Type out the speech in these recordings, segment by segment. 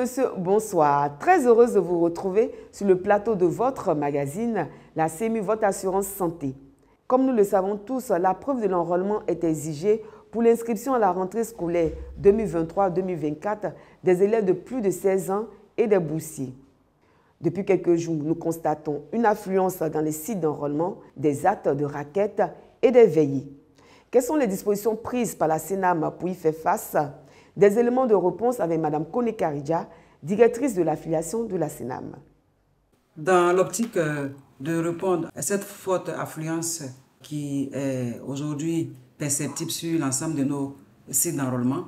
monsieur, bonsoir. Très heureuse de vous retrouver sur le plateau de votre magazine, la CEMU, votre assurance santé. Comme nous le savons tous, la preuve de l'enrôlement est exigée pour l'inscription à la rentrée scolaire 2023-2024 des élèves de plus de 16 ans et des boursiers. Depuis quelques jours, nous constatons une affluence dans les sites d'enrôlement, des actes de raquettes et des veillées. Quelles sont les dispositions prises par la CENAM pour y faire face? Des éléments de réponse avec Mme Kone Karidja, directrice de l'affiliation de la CENAM. Dans l'optique de répondre à cette forte affluence qui est aujourd'hui perceptible sur l'ensemble de nos sites d'enrôlement,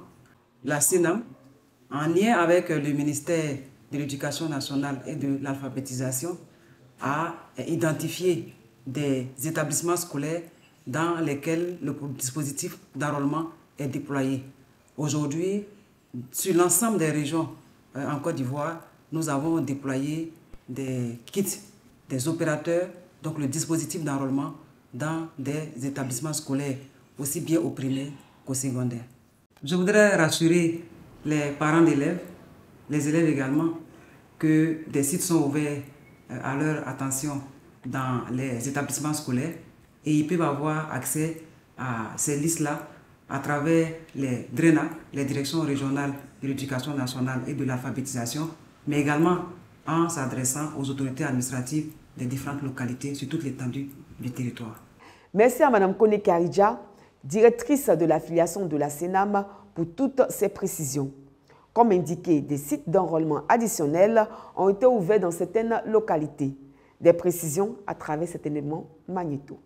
la CENAM, en lien avec le ministère de l'Éducation nationale et de l'alphabétisation, a identifié des établissements scolaires dans lesquels le dispositif d'enrôlement est déployé. Aujourd'hui, sur l'ensemble des régions en Côte d'Ivoire, nous avons déployé des kits des opérateurs, donc le dispositif d'enrôlement dans des établissements scolaires, aussi bien au primaire qu'au secondaire. Je voudrais rassurer les parents d'élèves, les élèves également, que des sites sont ouverts à leur attention dans les établissements scolaires et ils peuvent avoir accès à ces listes-là à travers les DRENAC, les directions régionales de l'éducation nationale et de l'alphabétisation, mais également en s'adressant aux autorités administratives des différentes localités sur toute l'étendue du territoire. Merci à Mme Kone Karidja, directrice de l'affiliation de la CENAM, pour toutes ces précisions. Comme indiqué, des sites d'enrôlement additionnels ont été ouverts dans certaines localités. Des précisions à travers cet élément magnéto.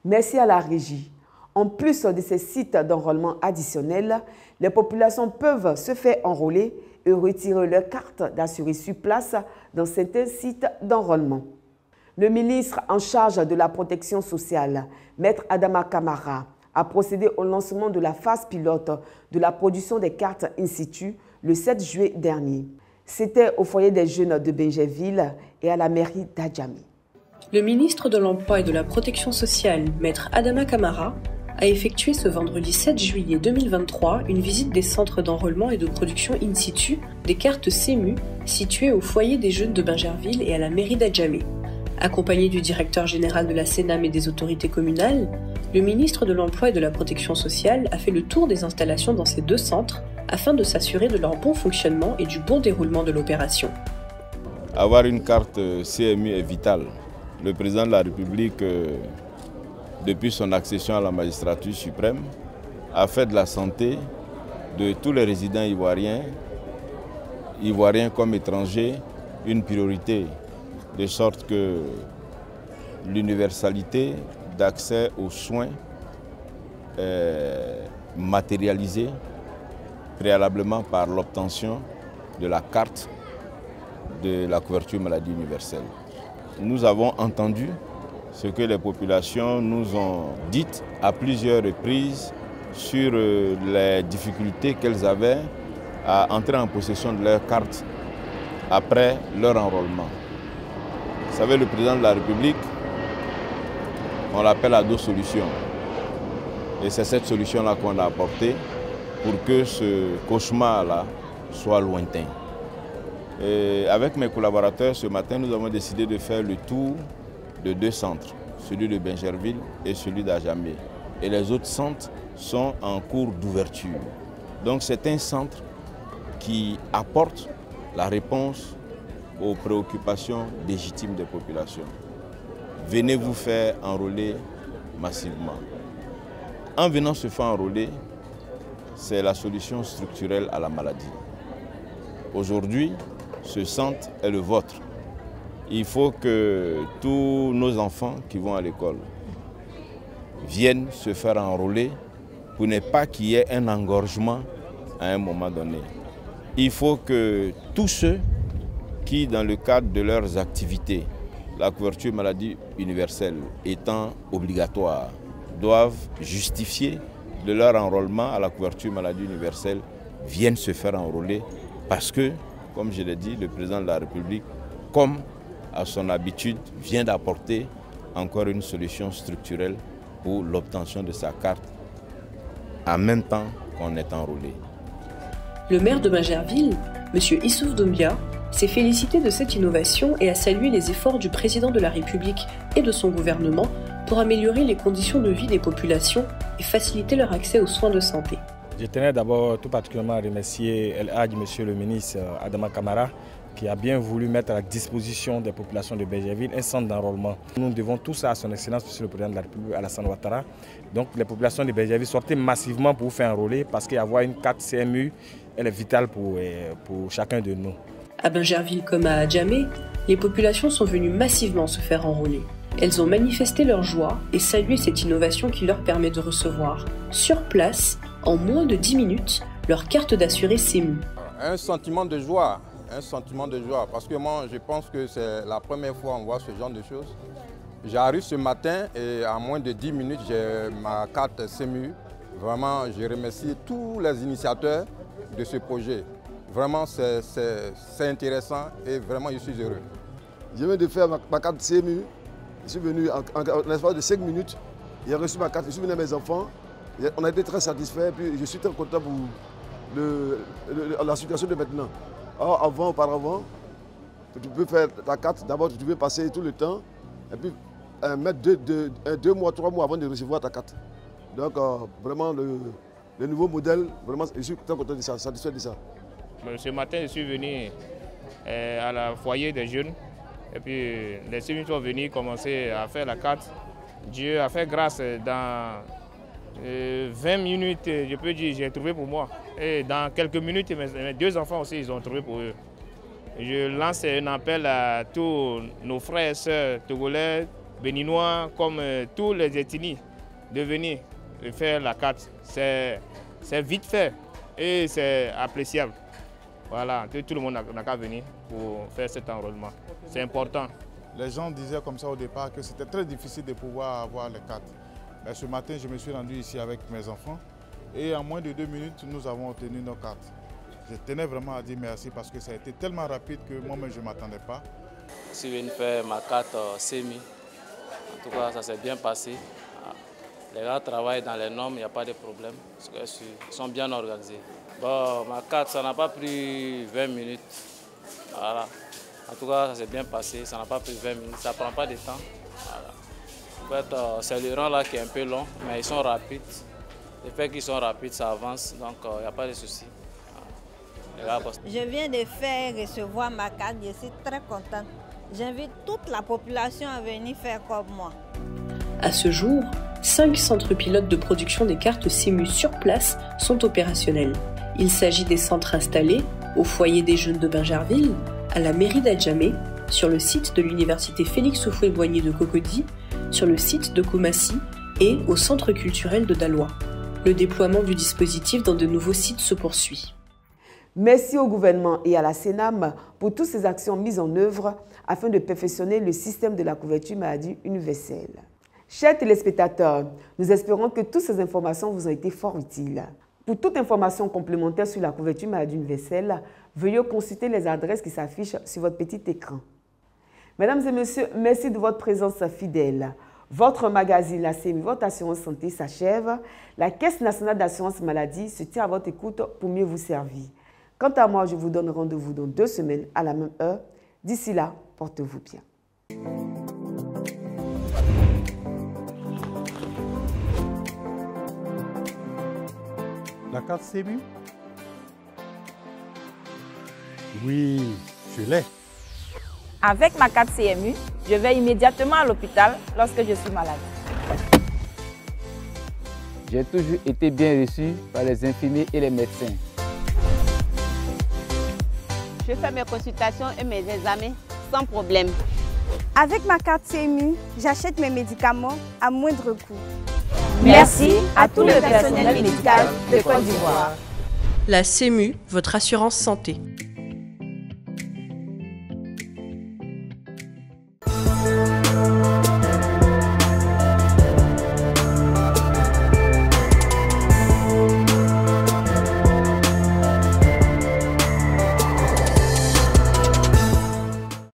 Merci à la régie. En plus de ces sites d'enrôlement additionnels, les populations peuvent se faire enrôler et retirer leur carte d'assuré sur place dans certains sites d'enrôlement. Le ministre en charge de la protection sociale, Maître Adama Kamara, a procédé au lancement de la phase pilote de la production des cartes in situ le 7 juillet dernier. C'était au foyer des jeunes de Benjerville et à la mairie d'Adjamé. Le ministre de l'Emploi et de la Protection sociale, Maître Adama Kamara, a effectué ce vendredi 7 juillet 2023 une visite des centres d'enrôlement et de production in situ des cartes CEMU situés au foyer des jeunes de Benjerville et à la mairie d'Adjamé. Accompagné du directeur général de la CENAM et des autorités communales, le ministre de l'Emploi et de la Protection sociale a fait le tour des installations dans ces 2 centres afin de s'assurer de leur bon fonctionnement et du bon déroulement de l'opération. Avoir une carte CMU est vital. Le président de la République, depuis son accession à la magistrature suprême, a fait de la santé de tous les résidents ivoiriens comme étrangers, une priorité, de sorte que l'universalité d'accès aux soins est matérialisée préalablement par l'obtention de la carte de la couverture maladie universelle. Nous avons entendu ce que les populations nous ont dit à plusieurs reprises sur les difficultés qu'elles avaient à entrer en possession de leur carte après leur enrôlement. Vous savez, le président de la République, on l'appelle à 2 solutions. Et c'est cette solution-là qu'on a apportée pour que ce cauchemar-là soit lointain. Et avec mes collaborateurs, ce matin, nous avons décidé de faire le tour de 2 centres, celui de Bingerville et celui d'Adjamé. Et les autres centres sont en cours d'ouverture. Donc c'est un centre qui apporte la réponse aux préoccupations légitimes des populations. Venez vous faire enrôler massivement. En venant se faire enrôler, c'est la solution structurelle à la maladie. Aujourd'hui, ce centre est le vôtre. Il faut que tous nos enfants qui vont à l'école viennent se faire enrôler pour ne pas qu'il y ait un engorgement à un moment donné. Il faut que tous ceux qui, dans le cadre de leurs activités, la couverture maladie universelle étant obligatoire, doivent justifier de leur enrôlement à la couverture maladie universelle, viennent se faire enrôler parce que, comme je l'ai dit, le président de la République, comme à son habitude, vient d'apporter encore une solution structurelle pour l'obtention de sa carte en même temps qu'on est enrôlé. Le maire de Bingerville, M. Issouf Doumbia, s'est félicité de cette innovation et a salué les efforts du président de la République et de son gouvernement pour améliorer les conditions de vie des populations et faciliter leur accès aux soins de santé. Je tenais d'abord tout particulièrement à remercier El Hadj, monsieur le ministre Adama Kamara, qui a bien voulu mettre à la disposition des populations de Bingerville un centre d'enrôlement. Nous devons tout ça à son excellence, monsieur le président de la République, Alassane Ouattara. Donc les populations de Bingerville sortaient massivement pour vous faire enrôler parce qu'avoir une carte CMU, elle est vitale pour chacun de nous. À Bingerville comme à Adjamé, les populations sont venues massivement se faire enrôler. Elles ont manifesté leur joie et salué cette innovation qui leur permet de recevoir, sur place, en moins de 10 minutes, leur carte d'assuré CMU. Un sentiment de joie, parce que moi je pense que c'est la première fois qu'on voit ce genre de choses. J'arrive ce matin et en moins de 10 minutes, j'ai ma carte CMU. Vraiment, je remercie tous les initiateurs de ce projet. Vraiment, c'est intéressant et vraiment, je suis heureux. Je viens de faire ma carte CMU. Je suis venu en l'espace de 5 minutes. J'ai reçu ma carte, je suis venu à mes enfants. On a été très satisfaits. Puis je suis très content pour la situation de maintenant. Alors, auparavant, tu peux faire ta carte. D'abord, tu devais passer tout le temps. Et puis, mettre 2 mois, 3 mois avant de recevoir ta carte. Donc, vraiment, le nouveau modèle, vraiment, je suis très content de ça, satisfait de ça. Ce matin, je suis venu à la foyer des jeunes. Et puis, les civils sont venus commencer à faire la carte. Dieu a fait grâce. Dans 20 minutes, je peux dire, j'ai trouvé pour moi. Et dans quelques minutes, mes 2 enfants aussi, ils ont trouvé pour eux. Je lance un appel à tous nos frères et sœurs togolais, béninois, comme tous les ethnies, de venir faire la carte. C'est vite fait et c'est appréciable. Voilà, tout le monde n'a qu'à venir pour faire cet enrôlement. C'est important. Les gens disaient comme ça au départ que c'était très difficile de pouvoir avoir les cartes. Mais ce matin, je me suis rendu ici avec mes enfants et en moins de 2 minutes, nous avons obtenu nos cartes. Je tenais vraiment à dire merci parce que ça a été tellement rapide que moi-même, je ne m'attendais pas. Je suis venu faire ma carte CMU. En tout cas, ça s'est bien passé. Les gars travaillent dans les normes, il n'y a pas de problème. Ils sont bien organisés. Bon, ma carte, ça n'a pas pris 20 minutes. Voilà. En tout cas, ça s'est bien passé. Ça n'a pas pris 20 minutes. Ça ne prend pas de temps. Voilà. En fait, c'est le rang là qui est un peu long, mais ils sont rapides. Le fait qu'ils sont rapides, ça avance, donc il n'y a pas de souci. Je viens de faire recevoir ma carte, je suis très contente. J'invite toute la population à venir faire comme moi. À ce jour, 5 centres pilotes de production des cartes SEMU sur place sont opérationnels. Il s'agit des centres installés au foyer des jeunes de Bingerville, à la mairie d'Adjamé, sur le site de l'université Félix Houphouët-Boigny de Cocody, sur le site de Koumassi et au centre culturel de Daloa. Le déploiement du dispositif dans de nouveaux sites se poursuit. Merci au gouvernement et à la CENAM pour toutes ces actions mises en œuvre afin de perfectionner le système de la couverture maladie universelle. Chers téléspectateurs, nous espérons que toutes ces informations vous ont été fort utiles. Pour toute information complémentaire sur la couverture maladie universelle, veuillez consulter les adresses qui s'affichent sur votre petit écran. Mesdames et messieurs, merci de votre présence fidèle. Votre magazine, la SEMU, votre assurance santé s'achève. La Caisse nationale d'assurance maladie se tient à votre écoute pour mieux vous servir. Quant à moi, je vous donne rendez-vous dans 2 semaines à la même heure. D'ici là, portez-vous bien. La carte SEMU? Oui, je l'ai. Avec ma carte CMU, je vais immédiatement à l'hôpital lorsque je suis malade. J'ai toujours été bien reçu par les infirmiers et les médecins. Je fais mes consultations et mes examens sans problème. Avec ma carte CMU, j'achète mes médicaments à moindre coût. Merci à tout le personnel médical de Côte d'Ivoire. La SEMU, votre assurance santé.